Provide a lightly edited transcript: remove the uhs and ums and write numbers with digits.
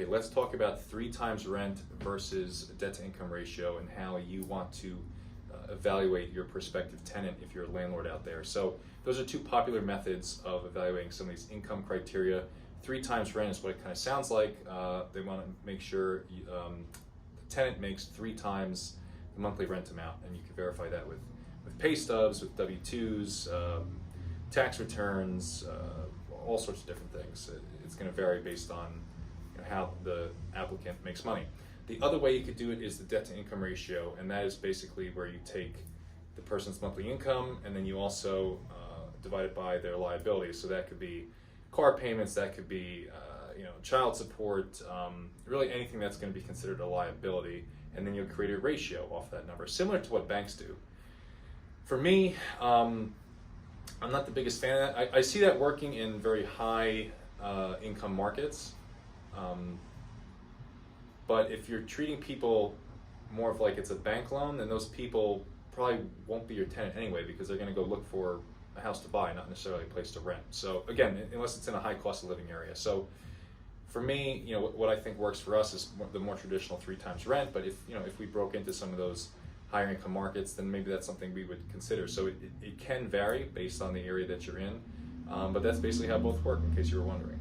okay, let's talk about 3 times rent versus debt to income ratio and how you want to evaluate your prospective tenant if you're a landlord out there. So those are 2 popular methods of evaluating some of these income criteria. 3 times rent is what it kind of sounds like. They want to make sure the tenant makes 3 times the monthly rent amount, and you can verify that with pay stubs, with W-2s, tax returns, all sorts of different things. It's going to vary based on how the applicant makes money. The other way you could do it is the debt to income ratio, and that is basically where you take the person's monthly income and then you also divide it by their liabilities. So that could be car payments, that could be child support, really anything that's going to be considered a liability, and then you'll create a ratio off that number, similar to what banks do. For me, I'm not the biggest fan of that. I see that working in very high income markets. But if you're treating people more of like it's a bank loan, then those people probably won't be your tenant anyway, because they're going to go look for a house to buy, not necessarily a place to rent. So again, unless it's in a high cost of living area. So for me, what I think works for us is the more traditional 3 times rent. But if we broke into some of those higher income markets, then maybe that's something we would consider. So it can vary based on the area that you're in. But that's basically how both work, in case you were wondering.